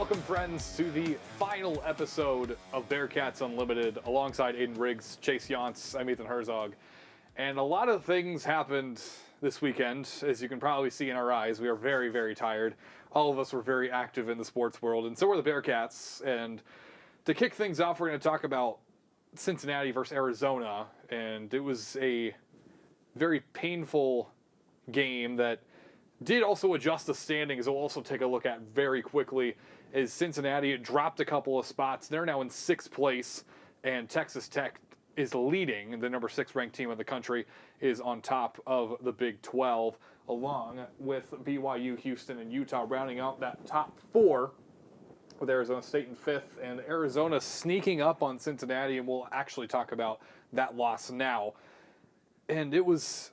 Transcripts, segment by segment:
Welcome, friends, to the final episode of Bearcats Unlimited. Alongside Aidan Riggs, Chase Younts, I'm Ethan Herzog. And a lot of things happened this weekend, as you can probably see in our eyes. We are very, very tired. All of us were very active in the sports world, and so were the Bearcats. And to kick things off, we're going to talk about Cincinnati versus Arizona. And it was a very painful game that did also adjust the standings. We'll also take a look at very quickly as Cincinnati dropped a couple of spots. They're now in 6th place, and Texas Tech is leading. The number 6 ranked team in the country is on top of the Big 12, along with BYU, Houston, and Utah rounding out that top 4, with Arizona State in 5th, and Arizona sneaking up on Cincinnati, and we'll actually talk about that loss now. And it was,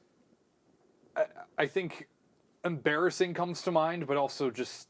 I think, embarrassing comes to mind, but also just,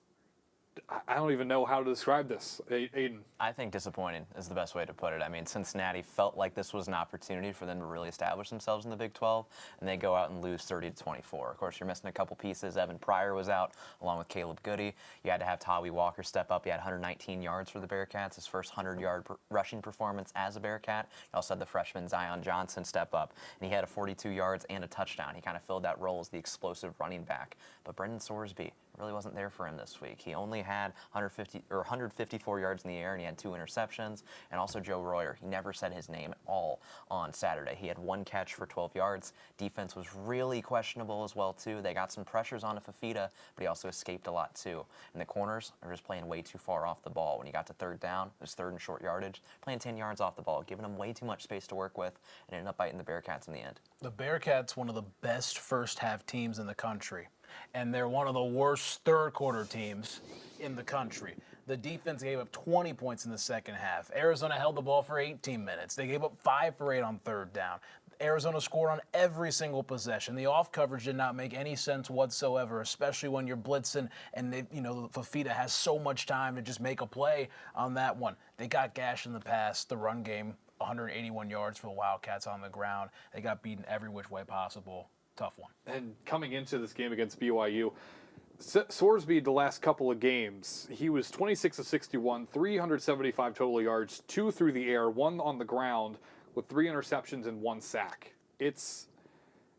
I don't even know how to describe this. Aidan. I think disappointing is the best way to put it. I mean, Cincinnati felt like this was an opportunity for them to really establish themselves in the Big 12, and they go out and lose 30-24. Of course, you're missing a couple pieces. Evan Pryor was out, along with Caleb Goody. You had to have Tawi Walker step up. He had 119 yards for the Bearcats, his first 100-yard rushing performance as a Bearcat. You also had the freshman Zion Johnson step up, and he had a 42 yards and a touchdown. He kind of filled that role as the explosive running back. But Brendan Sorsby really wasn't there for him this week. He only had 154 yards in the air, and he had 2 interceptions. And also Joe Royer, he never said his name at all on Saturday. He had 1 catch for 12 yards. Defense was really questionable as well, too. They got some pressures on Fafita, but he also escaped a lot, too. And the corners are just playing way too far off the ball. When he got to 3rd down, it was 3rd and short yardage, playing 10 yards off the ball, giving them way too much space to work with, and ended up biting the Bearcats in the end. The Bearcats, one of the best first-half teams in the country, and they're one of the worst third-quarter teams in the country. The defense gave up 20 points in the second half. Arizona held the ball for 18 minutes. They gave up 5 for 8 on 3rd down. Arizona scored on every single possession. The off coverage did not make any sense whatsoever, especially when you're blitzing and Fafita has so much time to just make a play on that one. They got gashed in the pass. The run game, 181 yards for the Wildcats on the ground. They got beaten every which way possible. Tough one. And coming into this game against BYU, Sorsby, the last couple of games, he was 26 of 61, 375 total yards, 2 through the air, 1 on the ground, with 3 interceptions and 1 sack. It's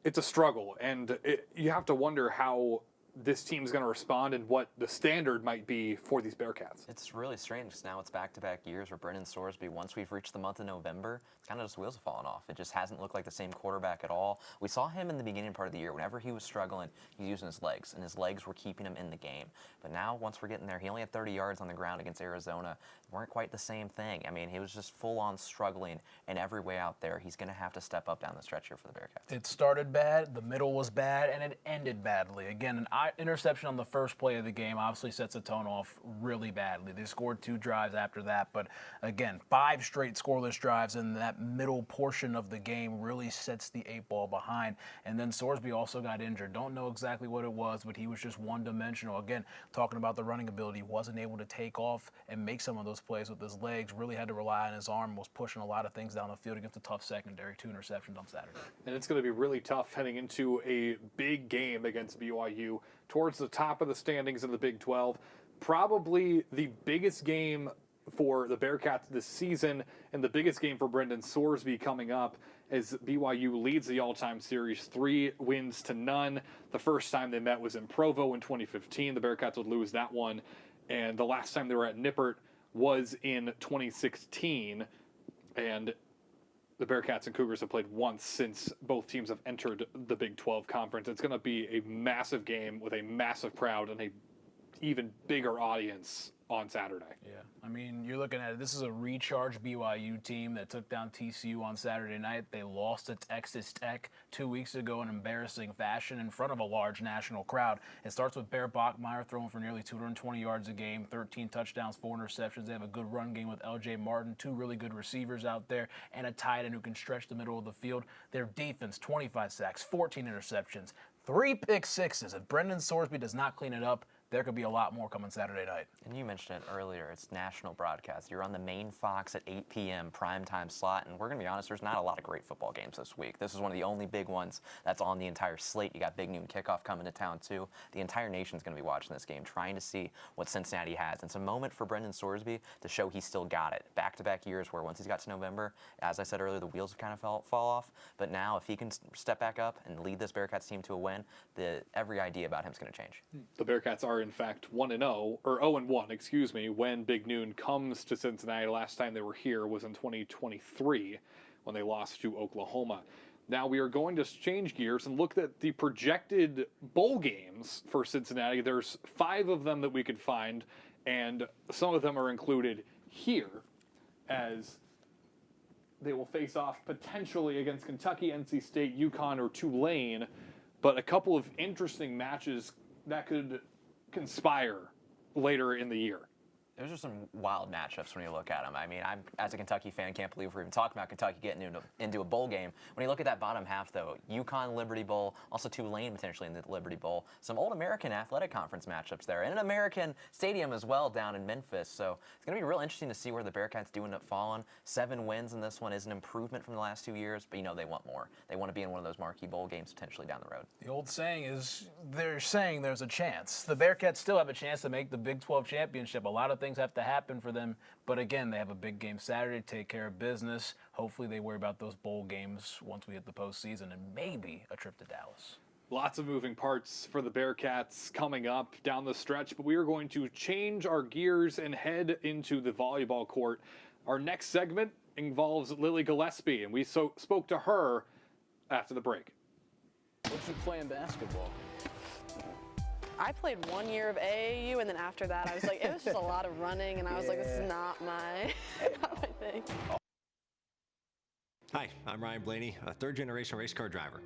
a struggle, and you have to wonder how this team's going to respond and what the standard might be for these Bearcats. It's really strange because now it's back-to-back years where Brendan Sorsby, once we've reached the month of November, it's kind of just wheels have fallen off. It just hasn't looked like the same quarterback at all. We saw him in the beginning part of the year. Whenever he was struggling, he was using his legs, and his legs were keeping him in the game. But now, once we're getting there, he only had 30 yards on the ground against Arizona. It weren't quite the same thing. I mean, he was just full-on struggling in every way out there. He's going to have to step up down the stretch here for the Bearcats. It started bad, the middle was bad, and it ended badly. Again, an interception on the first play of the game obviously sets the tone off really badly. They scored 2 drives after that, but again, 5 straight scoreless drives in that middle portion of the game really sets the 8 ball behind. And then Sorsby also got injured. Don't know exactly what it was, but he was just one-dimensional. Again, talking about the running ability, wasn't able to take off and make some of those plays with his legs, really had to rely on his arm, was pushing a lot of things down the field against a tough secondary. 2 interceptions on Saturday. And it's going to be really tough heading into a big game against BYU towards the top of the standings in the Big 12. Probably the biggest game for the Bearcats this season and the biggest game for Brendan Sorsby coming up as BYU leads the all-time series 3-0. The first time they met was in Provo in 2015. The Bearcats would lose that one. And the last time they were at Nippert was in 2016. And the Bearcats and Cougars have played once since both teams have entered the Big 12 conference. It's going to be a massive game with a massive crowd and a even bigger audience on Saturday. Yeah, I mean, you're looking at it. This is a recharged BYU team that took down TCU on Saturday night. They lost to Texas Tech 2 weeks ago in embarrassing fashion in front of a large national crowd. It starts with Bear Bachmeier throwing for nearly 220 yards a game, 13 touchdowns, 4 interceptions. They have a good run game with L.J. Martin, 2 really good receivers out there, and a tight end who can stretch the middle of the field. Their defense, 25 sacks, 14 interceptions, 3 pick sixes. If Brendan Sorsby does not clean it up, there could be a lot more coming Saturday night. And you mentioned it earlier, it's national broadcast. You're on the main Fox at 8 p.m. primetime slot, and we're going to be honest, there's not a lot of great football games this week. This is one of the only big ones that's on the entire slate. You got big noon kickoff coming to town, too. The entire nation's going to be watching this game, trying to see what Cincinnati has. And it's a moment for Brendan Sorsby to show he's still got it. Back-to-back years where once he's got to November, as I said earlier, the wheels have kind of fall off. But now, if he can step back up and lead this Bearcats team to a win, every idea about him is going to change. The Bearcats are, in fact, 1-0, or 0-1, excuse me, when Big Noon comes to Cincinnati. Last time they were here was in 2023 when they lost to Oklahoma. Now we are going to change gears and look at the projected bowl games for Cincinnati. There's 5 of them that we could find, and some of them are included here as they will face off potentially against Kentucky, NC State, UConn, or Tulane, but a couple of interesting matches that could conspire later in the year. Those are some wild matchups when you look at them. I mean, as a Kentucky fan, can't believe we're even talking about Kentucky getting into a bowl game. When you look at that bottom half, though, UConn, Liberty Bowl, also Tulane potentially in the Liberty Bowl, some old American Athletic Conference matchups there, and an American stadium as well down in Memphis. So it's going to be real interesting to see where the Bearcats do end up falling. 7 wins in this one is an improvement from the last 2 years, but they want more. They want to be in one of those marquee bowl games potentially down the road. The old saying is, they're saying there's a chance. The Bearcats still have a chance to make the Big 12 championship. A lot of things have to happen for them, but again, they have a big game Saturday, take care of business. Hopefully they worry about those bowl games once we hit the postseason and maybe a trip to Dallas. Lots of moving parts for the Bearcats coming up down the stretch, but we are going to change our gears and head into the volleyball court. Our next segment involves Lily Gillespie, and we spoke to her after the break. What did you play in basketball? I played 1 year of AAU, and then after that, I was like, it was just a lot of running, and I was like, this is not my thing. Hi, I'm Ryan Blaney, a third-generation race car driver,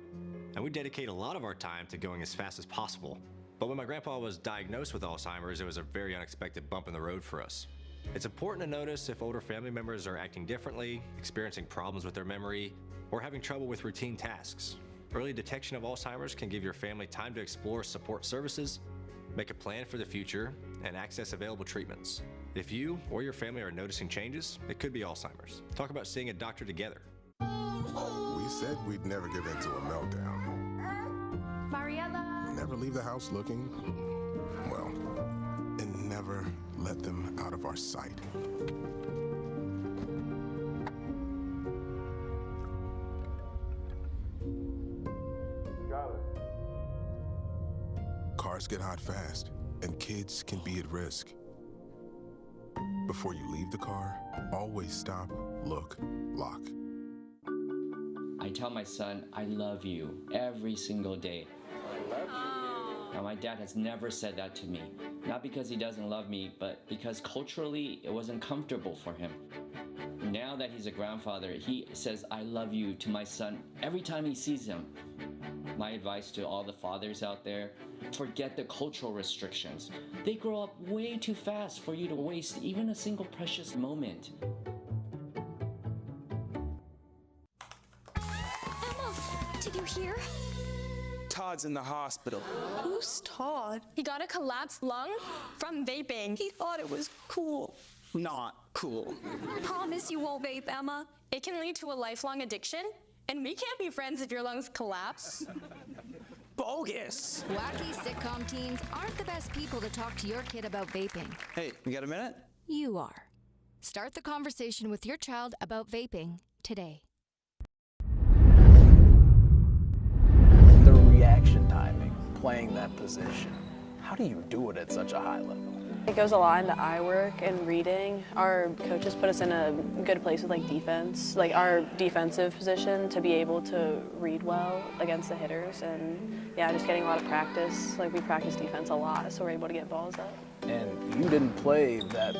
and we dedicate a lot of our time to going as fast as possible. But when my grandpa was diagnosed with Alzheimer's, it was a very unexpected bump in the road for us. It's important to notice if older family members are acting differently, experiencing problems with their memory, or having trouble with routine tasks. Early detection of Alzheimer's can give your family time to explore support services, make a plan for the future, and access available treatments. If you or your family are noticing changes, it could be Alzheimer's. Talk about seeing a doctor together. We said we'd never give in to a meltdown. Mariella! Never leave the house looking, well, and never let them out of our sight. Cars get hot fast, and kids can be at risk. Before you leave the car, always stop, look, lock. I tell my son, I love you every single day. I love you. Now, my dad has never said that to me. Not because he doesn't love me, but because culturally it wasn't comfortable for him. Now that he's a grandfather, he says, I love you to my son every time he sees him. My advice to all the fathers out there, forget the cultural restrictions. They grow up way too fast for you to waste even a single precious moment. Emma, did you hear? Todd's in the hospital. Who's Todd? He got a collapsed lung from vaping. He thought it was cool. Not cool. Promise you won't vape, Emma. It can lead to a lifelong addiction, and we can't be friends if your lungs collapse. Bogus. Wacky sitcom teens aren't the best people to talk to your kid about vaping. Hey, you got a minute? You are. Start the conversation with your child about vaping today. The reaction timing, playing that position. How do you do it at such a high level? It goes a lot into eye work and reading. Our coaches put us in a good place with defense, our defensive position, to be able to read well against the hitters, and yeah, just getting a lot of practice. We practice defense a lot, so we're able to get balls up. And you didn't play that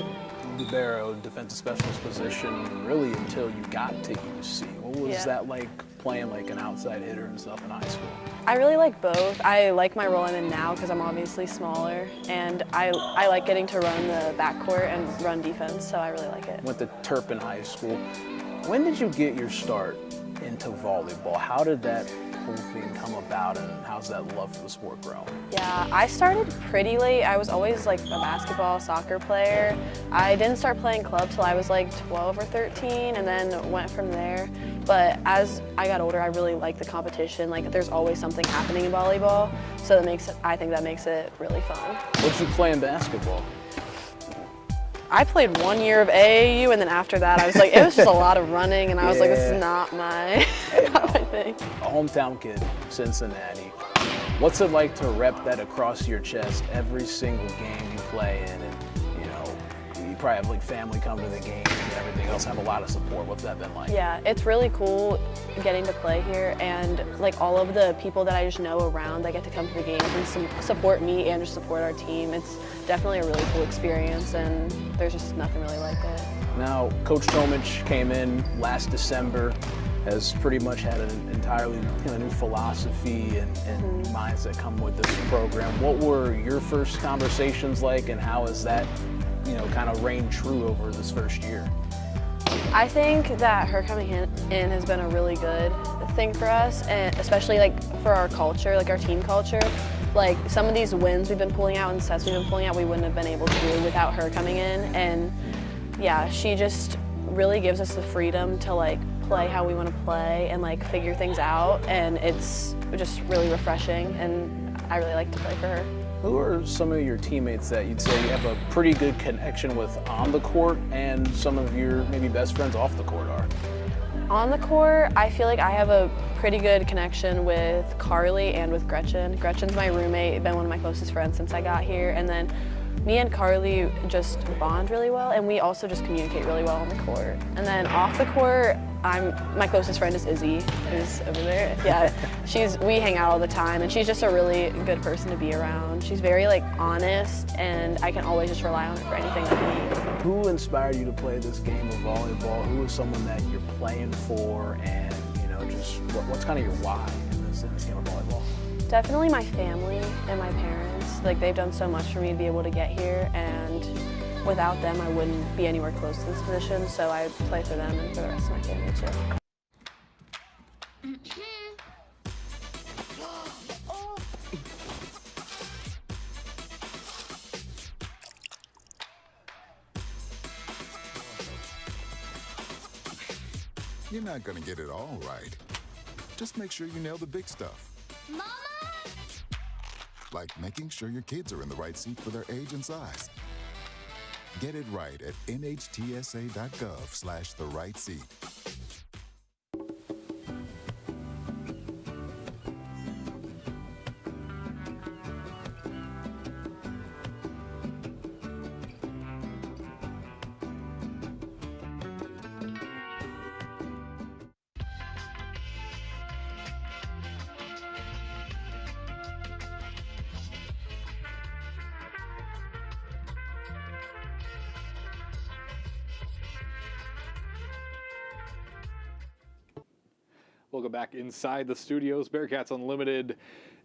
libero defensive specialist position really until you got to UC. What was that like playing an outside hitter and stuff in high school? I really like both. I like my role I'm in now because I'm obviously smaller, and I like getting to run the backcourt and run defense, so I really like it. Went to Turpin High School. When did you get your start into volleyball? How did that whole thing come about, and how's that love for the sport grow? Yeah, I started pretty late. I was always like a basketball, soccer player. I didn't start playing club till I was like 12 or 13, and then went from there. But as I got older, I really liked the competition. Like, there's always something happening in volleyball, so I think that makes it really fun. What'd you play in basketball? I played 1 year of AAU, and then after that, I was like, it was just a lot of running, and I was like, this is not my, not my thing. A hometown kid, Cincinnati. What's it like to rep that across your chest every single game you play in? And, you know, you probably have like family come to the games and everything else, have a lot of support. What's that been like? Yeah, it's really cool getting to play here, and like all of the people that I just know around that get to come to the games and support me and just support our team. It's definitely a really cool experience, and there's just nothing really like it. Now, Coach Tomich came in last December, has pretty much had an entirely new philosophy and mindset come with this program. What were your first conversations like, and how has that, kind of reigned true over this first year? I think that her coming in has been a really good thing for us, and especially like for our culture, like our team culture. Like some of these wins we've been pulling out and sets we've been pulling out, we wouldn't have been able to do without her coming in. And yeah, she just really gives us the freedom to like play how we want to play and like figure things out. And it's just really refreshing, and I really like to play for her. Who are some of your teammates that you'd say you have a pretty good connection with on the court, and some of your maybe best friends off the court are? On the court, I feel like I have a pretty good connection with Carly and with Gretchen. Gretchen's my roommate, been one of my closest friends since I got here, and then me and Carly just bond really well, and we also just communicate really well on the court. And then off the court, my closest friend is Izzy, who's over there. Yeah, we hang out all the time, and she's just a really good person to be around. She's very like honest, and I can always just rely on her for anything that I need. Who inspired you to play this game of volleyball? Who is someone that you're playing for, and just what's kind of your why in this game of volleyball? Definitely my family and my parents. Like, they've done so much for me to be able to get here, and without them I wouldn't be anywhere close to this position, so I play for them and for the rest of my family too. You're not gonna get it all right. Just make sure you nail the big stuff. Mama! Like making sure your kids are in the right seat for their age and size. Get it right at nhtsa.gov/the-right-seat. Welcome back inside the studios. Bearcats Unlimited.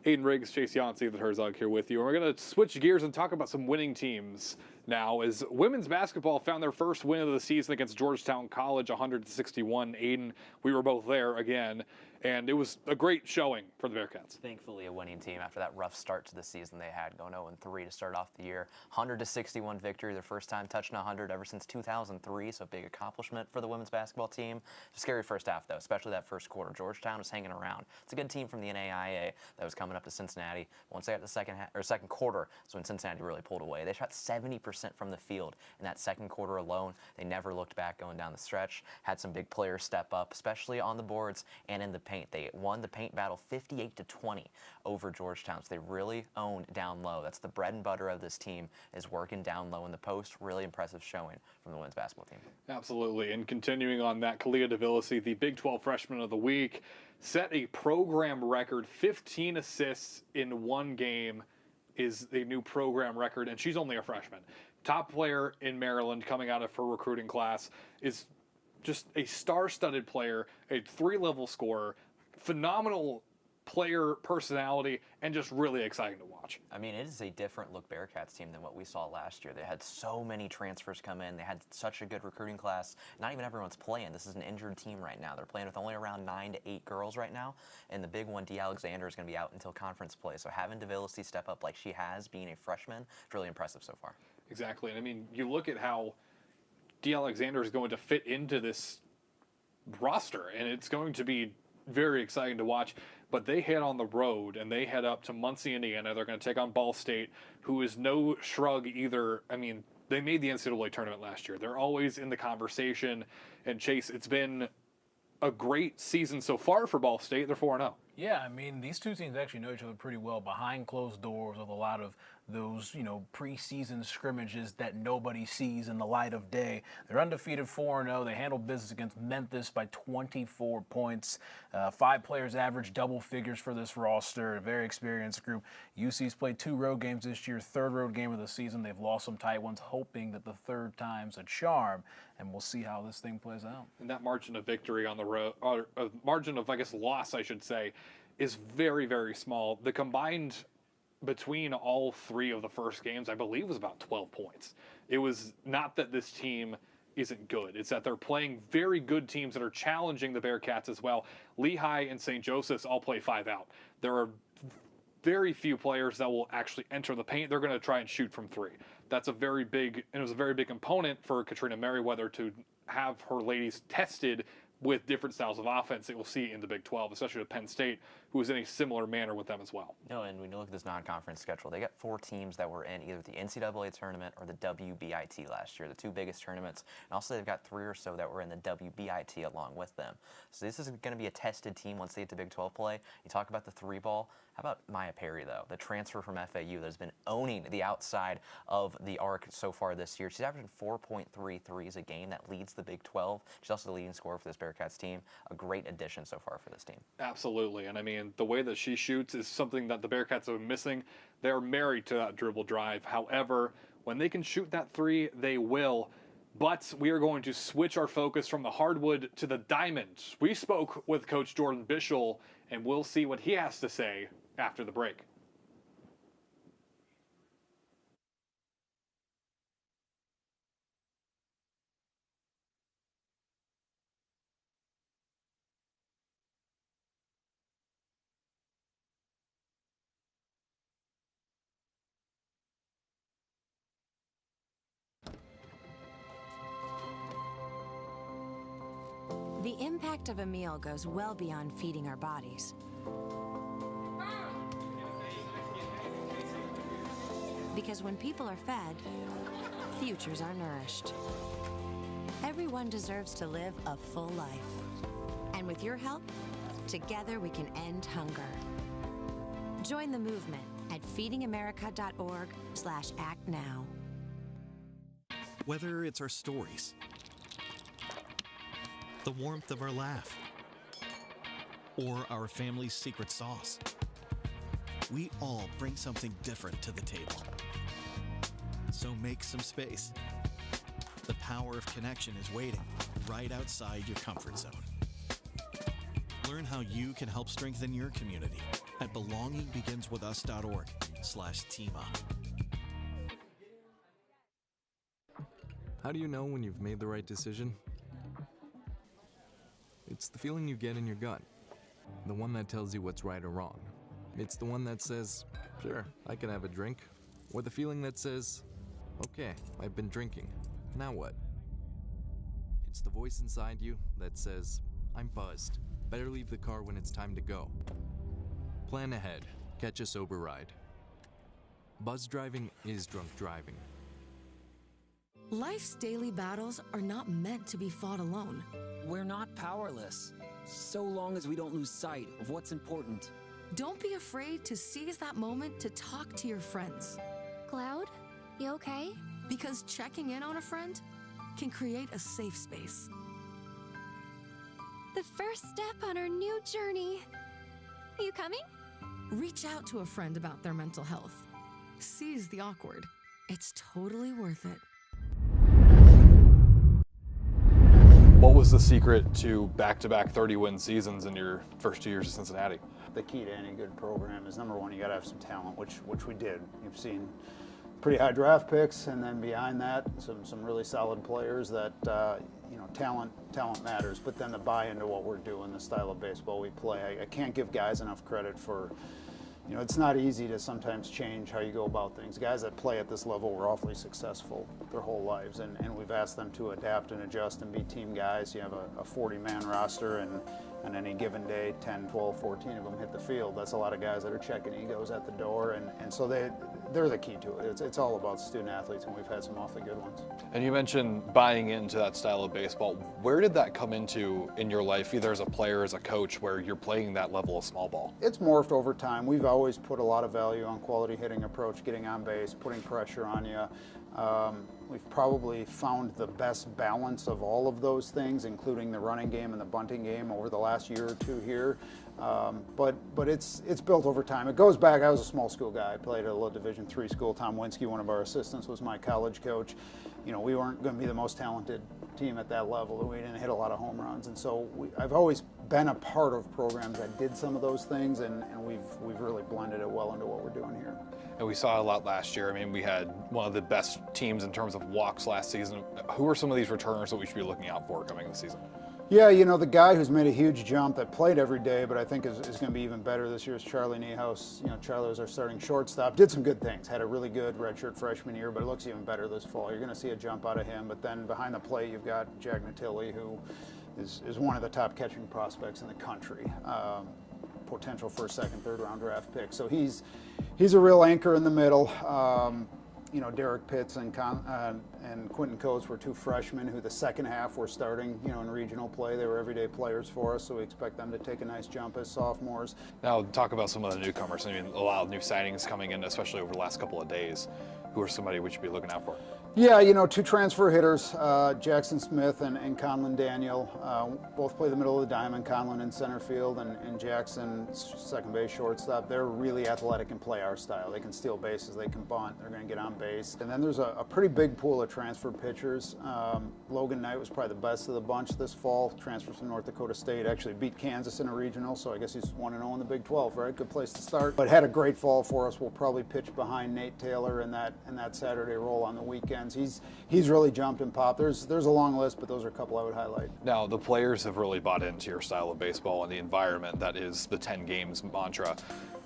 Aidan Riggs, Chase Younts, Ethan Herzog here with you. And we're going to switch gears and talk about some winning teams now, as women's basketball found their first win of the season against Georgetown College, 100-61. Aidan, we were both there again, and it was a great showing for the Bearcats. Thankfully, a winning team after that rough start to the season they had, going 0-3 to start off the year. 100-61 victory, their first time touching 100 ever since 2003, so big accomplishment for the women's basketball team. Scary first half, though, especially that first quarter. Georgetown was hanging around. It's a good team from the NAIA that was coming up to Cincinnati. Once they got the second quarter, so when Cincinnati really pulled away. They shot 70% from the field in that second quarter alone. They never looked back going down the stretch. Had some big players step up, especially on the boards and in the paint. They won the paint battle 58-20 over Georgetown. So they really owned down low. That's the bread and butter of this team, is working down low in the post. Really impressive showing from the women's basketball team. Absolutely. And continuing on that, Kalia DeVillisi, the Big 12 Freshman of the Week, set a program record. 15 assists in one game is a new program record, and she's only a freshman. Top player in Maryland coming out of her recruiting class, is just a star-studded player, a 3-level scorer, phenomenal player personality and just really exciting to watch. I mean, it is a different look Bearcats team than what we saw last year. They had so many transfers come in. They had such a good recruiting class. Not even everyone's playing. This is an injured team right now. They're playing with only around 9 to 8 girls right now, and the big one, Dee Alexander, is going to be out until conference play. So having DeVilliers step up like she has, being a freshman, is really impressive so far. Exactly. And I mean, you look at how Dee Alexander is going to fit into this roster, and it's going to be very exciting to watch. But they head on the road, and they head up to Muncie, Indiana. They're going to take on Ball State, who is no shrug either. I mean, they made the NCAA tournament last year. They're always in the conversation. And Chase, it's been a great season so far for Ball State. They're 4-0. Yeah, I mean, these two teams actually know each other pretty well behind closed doors with a lot of those, preseason scrimmages that nobody sees in the light of day. They're undefeated 4-0. They handled business against Memphis by 24 points. 5 players average double figures for this roster, a very experienced group. UC's played 2 road games this year, 3rd road game of the season. They've lost some tight ones, hoping that the 3rd time's a charm, and we'll see how this thing plays out. And that margin of victory on the road, or margin of, loss, I should say, is very, very small. The combined between all 3 of the first games, I believe, was about 12 points. It was not that this team isn't good. It's that they're playing very good teams that are challenging the Bearcats as well. Lehigh and St. Joseph's all play 5 out. There are very few players that will actually enter the paint. They're going to try and shoot from 3. That's a very big, and it was a very big component for Katrina Merriweather to have her ladies tested with different styles of offense that we'll see in the Big 12, especially with Penn State, who is in a similar manner with them as well. No, and when you look at this non-conference schedule, they got 4 teams that were in either the NCAA tournament or the WBIT last year, the 2 biggest tournaments. And also they've got 3 or so that were in the WBIT along with them. So this is going to be a tested team once they get to Big 12 play. You talk about the 3-ball. How about Maya Perry, though, the transfer from FAU that's been owning the outside of the arc so far this year? She's averaging 4.3 threes a game. That leads the Big 12. She's also the leading scorer for this Bearcats team. A great addition so far for this team. Absolutely. And I mean, the way that she shoots is something that the Bearcats have been missing. They're married to that dribble drive. However, when they can shoot that 3, they will. But we are going to switch our focus from the hardwood to the diamond. We spoke with Coach Jordan Bischel, and we'll see what he has to say after the break. The impact of a meal goes well beyond feeding our bodies. Because when people are fed, futures are nourished. Everyone deserves to live a full life. And with your help, together we can end hunger. Join the movement at feedingamerica.org/actnow. Whether it's our stories, the warmth of our laugh, or our family's secret sauce, we all bring something different to the table. So make some space. The power of connection is waiting right outside your comfort zone. Learn how you can help strengthen your community at belongingbeginswithus.org/teamup. How do you know when you've made the right decision? It's the feeling you get in your gut. The one that tells you what's right or wrong. It's the one that says, sure, I can have a drink. Or the feeling that says, okay, I've been drinking. Now what? It's the voice inside you that says, I'm buzzed. Better leave the car when it's time to go. Plan ahead. Catch a sober ride. Buzz driving is drunk driving. Life's daily battles are not meant to be fought alone. We're not powerless, so long as we don't lose sight of what's important. Don't be afraid to seize that moment to talk to your friends. Cloud, you okay? Because checking in on a friend can create a safe space. The first step on our new journey. You coming? Reach out to a friend about their mental health. Seize the awkward. It's totally worth it. What was the secret to back-to-back 30-win seasons in your first 2 years at Cincinnati? the key to any good program is, number one, you got to have some talent, which we did. You've seen pretty high draft picks, and then behind that, some really solid players that, talent matters, but then the buy-in to what we're doing, the style of baseball we play. I can't give guys enough credit for, it's not easy to sometimes change how you go about things. Guys that play at this level were awfully successful their whole lives, and we've asked them to adapt and adjust and be team guys. You have a 40-man roster, and on any given day, 10, 12, 14 of them hit the field. That's a lot of guys that are checking egos at the door, and so they're the key to it. It's all about student athletes, and we've had some awfully good ones. And you mentioned buying into that style of baseball. Where did that come into in your life, either as a player, as a coach, where you're playing that level of small ball? It's morphed over time. We've always put a lot of value on quality hitting approach, getting on base, putting pressure on you. We've probably found the best balance of all of those things, including the running game and the bunting game over the last year or two here. But it's built over time. It goes back, I was a small school guy. I played at a low Division III school. Tom Winsky, one of our assistants, was my college coach. We weren't going to be the most talented team at that level. We didn't hit a lot of home runs. And so I've always been a part of programs that did some of those things, and we've really blended it well into what we're doing here. And we saw a lot last year. I mean, we had one of the best teams in terms of walks last season. Who are some of these returners that we should be looking out for coming in the season? Yeah, the guy who's made a huge jump that played every day, but I think is going to be even better this year is Charlie Niehaus. Charlie was our starting shortstop. Did some good things. Had a really good redshirt freshman year, but it looks even better this fall. You're going to see a jump out of him. But then behind the plate, you've got Jack Natilli, who is one of the top catching prospects in the country. Potential first, second, third round draft pick. So he's a real anchor in the middle. Derek Pitts and Quentin Coates were two freshmen who the second half were starting, in regional play. They were everyday players for us, so we expect them to take a nice jump as sophomores. Now, talk about some of the newcomers. I mean, a lot of new signings coming in, especially over the last couple of days. Who are somebody we should be looking out for? Yeah, two transfer hitters, Jackson Smith and Conlon Daniel, both play the middle of the diamond. Conlon in center field and Jackson second base shortstop. They're really athletic and play our style. They can steal bases, they can bunt, they're going to get on base. And then there's a pretty big pool of transfer pitchers. Logan Knight was probably the best of the bunch this fall. Transferred from North Dakota State, actually beat Kansas in a regional, so I guess he's 1-0 in the Big 12, right? Good place to start. But had a great fall for us. We'll probably pitch behind Nate Taylor in that Saturday role on the weekend. He's really jumped and popped. There's a long list, but those are a couple I would highlight. Now, the players have really bought into your style of baseball and the environment that is the 10 games mantra.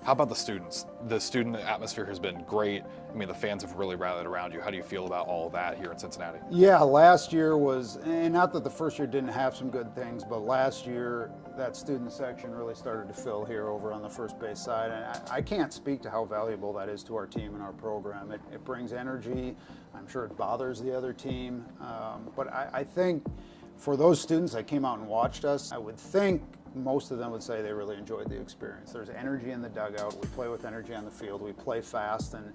How about the students? The student atmosphere has been great. I mean, the fans have really rallied around you. How do you feel about all of that here in Cincinnati? Yeah, last year was, and not that the first year didn't have some good things, but last year that student section really started to fill here over on the first base side. And I can't speak to how valuable that is to our team and our program. It brings energy. I'm sure it bothers the other team. But I think for those students that came out and watched us, I would think most of them would say they really enjoyed the experience. There's energy in the dugout. We play with energy on the field. We play fast. And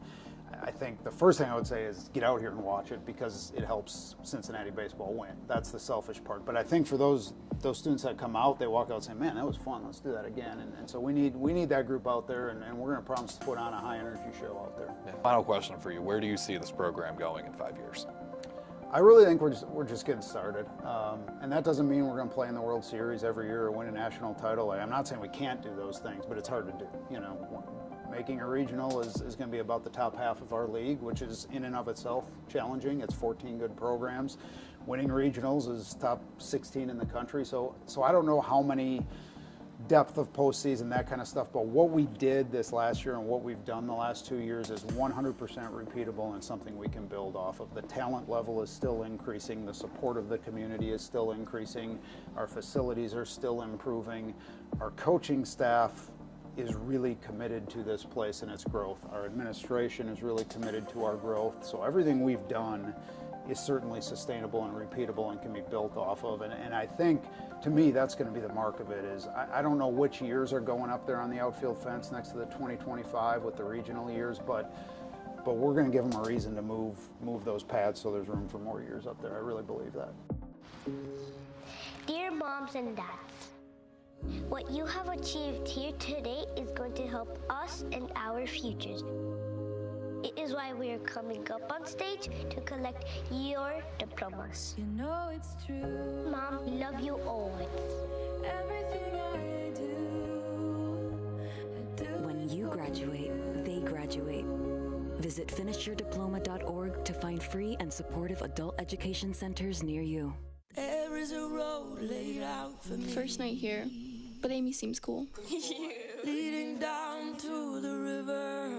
I think the first thing I would say is get out here and watch it because it helps Cincinnati baseball win. That's the selfish part. But I think for those students that come out, they walk out saying, man, that was fun. Let's do that again. And so we need that group out there, and we're going to promise to put on a high-energy show out there. Yeah. Final question for you. Where do you see this program going in 5 years? I really think we're just getting started. And that doesn't mean we're going to play in the World Series every year or win a national title. I'm not saying we can't do those things, but it's hard to do. Making a regional is going to be about the top half of our league, which is in and of itself challenging. It's 14 good programs. Winning regionals is top 16 in the country. So I don't know how many depth of postseason, that kind of stuff, but what we did this last year and what we've done the last 2 years is 100% repeatable and something we can build off of. The talent level is still increasing. The support of the community is still increasing. Our facilities are still improving. Our coaching staff is really committed to this place and its growth. Our administration is really committed to our growth. So everything we've done is certainly sustainable and repeatable and can be built off of. And I think, to me, that's going to be the mark of it. Is I don't know which years are going up there on the outfield fence next to the 2025 with the regional years, but we're going to give them a reason to move those pads so there's room for more years up there. I really believe that. Dear moms and dads, what you have achieved here today is going to help us and our futures. It is why we are coming up on stage to collect your diplomas. You know it's true. Mom, we love you always. Everything I do, graduate, they graduate. Visit finishyourdiploma.org to find free and supportive adult education centers near you. There is a road laid out for me. First night here, but Amy seems cool. Leading down to the river.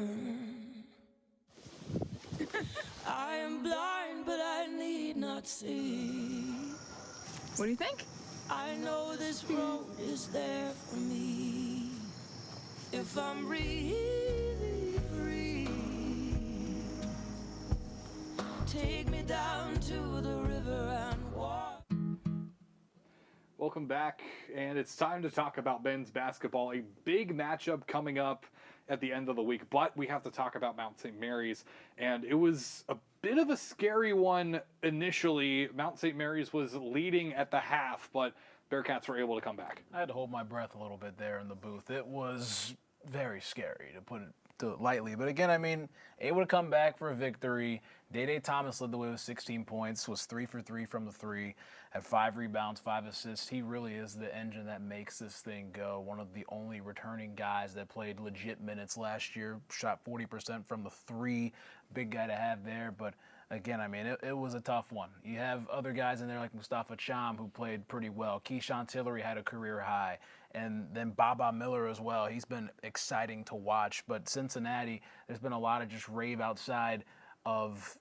I am blind, but I need not see. What do you think? I know this road is there for me. If I'm really free, take me down to the river and walk. Welcome back, and it's time to talk about men's basketball. A big matchup coming up at the end of the week, but we have to talk about Mount St. Mary's, and it was a bit of a scary one initially. Mount St. Mary's was leading at the half, but Bearcats were able to come back. I had to hold my breath a little bit there in the booth. It was very scary, to put it lightly. But again, I mean, able to come back for a victory. Day Thomas led the way with 16 points, was 3 for 3 from the three, had 5 rebounds, 5 assists. He really is the engine that makes this thing go. One of the only returning guys that played legit minutes last year, shot 40% from the three. Big guy to have there, but again, I mean, it was a tough one. You have other guys in there like Mustafa Cham, who played pretty well. Keyshawn Tillery had a career high. And then Baba Miller as well. He's been exciting to watch. But Cincinnati, there's been a lot of just rave outside of,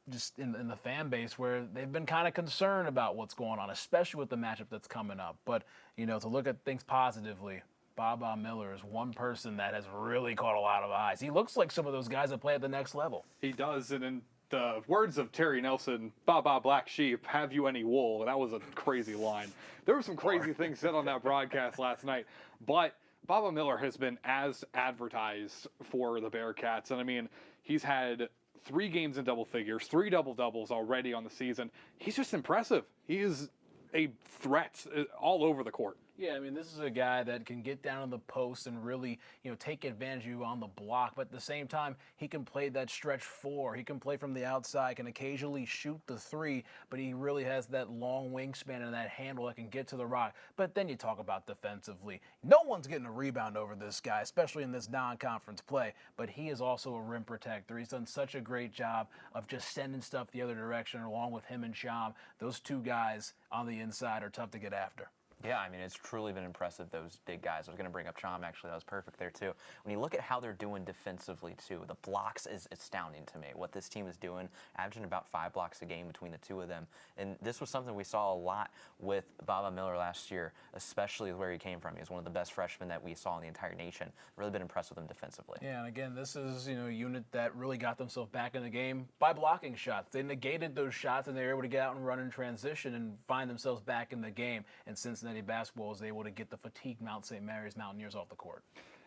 just in the fan base where they've been kind of concerned about what's going on, especially with the matchup that's coming up. But, to look at things positively, Baba Miller is one person that has really caught a lot of eyes. He looks like some of those guys that play at the next level. He does, and in the words of Terry Nelson, Baba Black Sheep, have you any wool? That was a crazy line. There were some crazy things said on that broadcast last night, but Baba Miller has been as advertised for the Bearcats, and I mean, he's had 3 games in double figures, 3 double-doubles already on the season. He's just impressive. He is a threat all over the court. Yeah, I mean, this is a guy that can get down in the post and really, take advantage of you on the block. But at the same time, he can play that stretch 4. He can play from the outside, can occasionally shoot the 3, but he really has that long wingspan and that handle that can get to the rock. But then you talk about defensively. No one's getting a rebound over this guy, especially in this non-conference play. But he is also a rim protector. He's done such a great job of just sending stuff the other direction, along with him and Sham. Those 2 guys on the inside are tough to get after. Yeah, I mean, it's truly been impressive, those big guys. I was going to bring up Chom, actually. That was perfect there, too. When you look at how they're doing defensively, too, the blocks is astounding to me. What this team is doing, averaging about 5 blocks a game between the 2 of them. And this was something we saw a lot with Baba Miller last year, especially where he came from. He was one of the best freshmen that we saw in the entire nation. Really been impressed with him defensively. Yeah, and again, this is, a unit that really got themselves back in the game by blocking shots. They negated those shots, and they were able to get out and run in transition and find themselves back in the game. And Cincinnati basketball was able to get the fatigued Mount St. Mary's Mountaineers off the court.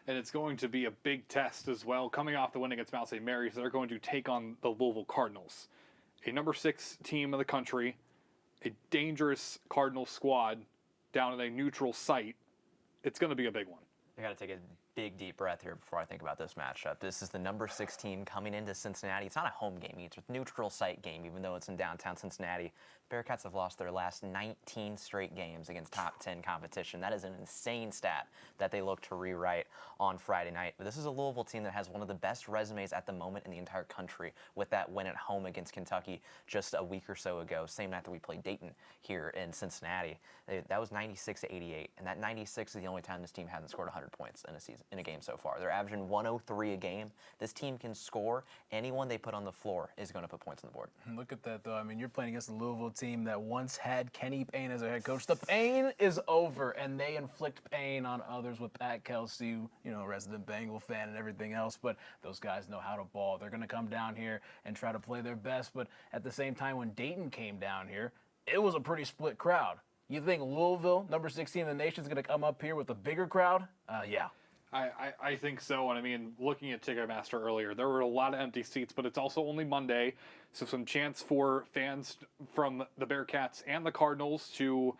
And it's going to be a big test as well. Coming off the win against Mount St. Mary's, they're going to take on the Louisville Cardinals, a number 6 team in the country, a dangerous Cardinals squad down at a neutral site. It's going to be a big one. I got to take a big, deep breath here before I think about this matchup. This is the number 6 team coming into Cincinnati. It's not a home game. It's a neutral site game, even though it's in downtown Cincinnati. Bearcats have lost their last 19 straight games against top 10 competition. That is an insane stat that they look to rewrite on Friday night. But this is a Louisville team that has one of the best resumes at the moment in the entire country with that win at home against Kentucky just a week or so ago, same night that we played Dayton here in Cincinnati. That was 96-88, and that 96 is the only time this team hasn't scored 100 points in a season, in a game so far. They're averaging 103 a game. This team can score. Anyone they put on the floor is going to put points on the board. Look at that, though. I mean, you're playing against the Louisville team that once had Kenny Payne as their head coach. The pain is over, and they inflict pain on others with Pat Kelsey, resident Bengal fan and everything else. But those guys know how to ball. They're going to come down here and try to play their best. But at the same time, when Dayton came down here, it was a pretty split crowd. You think Louisville, number 16 in the nation, is going to come up here with a bigger crowd? Yeah. I think so, and I mean, looking at Ticketmaster earlier, there were a lot of empty seats, but it's also only Monday, so some chance for fans from the Bearcats and the Cardinals to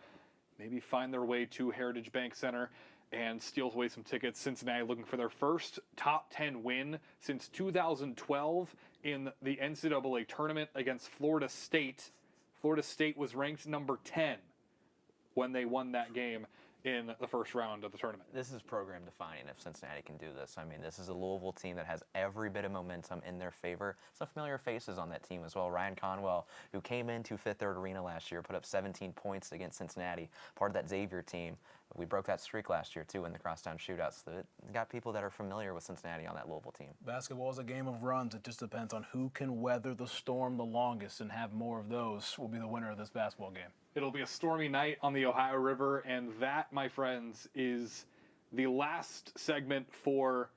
maybe find their way to Heritage Bank Center and steal away some tickets. Cincinnati looking for their first top 10 win since 2012 in the NCAA tournament against Florida State. Florida State was ranked number 10 when they won that game. in the first round of the tournament. This is program defining if Cincinnati can do this. I mean, this is a Louisville team that has every bit of momentum in their favor. Some familiar faces on that team as well. Ryan Conwell, who came into Fifth Third Arena last year, put up 17 points against Cincinnati, part of that Xavier team. We broke that streak last year, too, in the crosstown shootouts. So it got people that are familiar with Cincinnati on that Louisville team. Basketball is a game of runs. It just depends on who can weather the storm the longest, and have more of those will be the winner of this basketball game. It'll be a stormy night on the Ohio River, and that, my friends, is the last segment for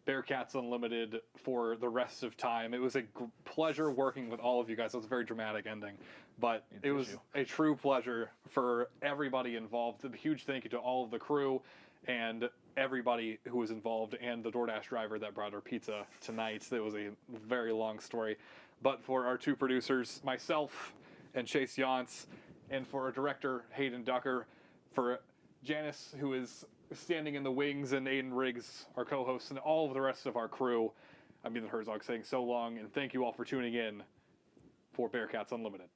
Bearcats Unlimited for the rest of time. It was a pleasure working with all of you guys. That was a very dramatic ending, but it was a true pleasure for everybody involved. A huge thank you to all of the crew and everybody who was involved, and the DoorDash driver that brought our pizza tonight. It was a very long story. But for our two producers, myself and Chase Younts, and for our director, Hayden Ducker, for Janice, who is standing in the wings, and Aidan Riggs, our co-host, and all of the rest of our crew, I'm Ethan Herzog saying so long, and thank you all for tuning in for Bearcats Unlimited.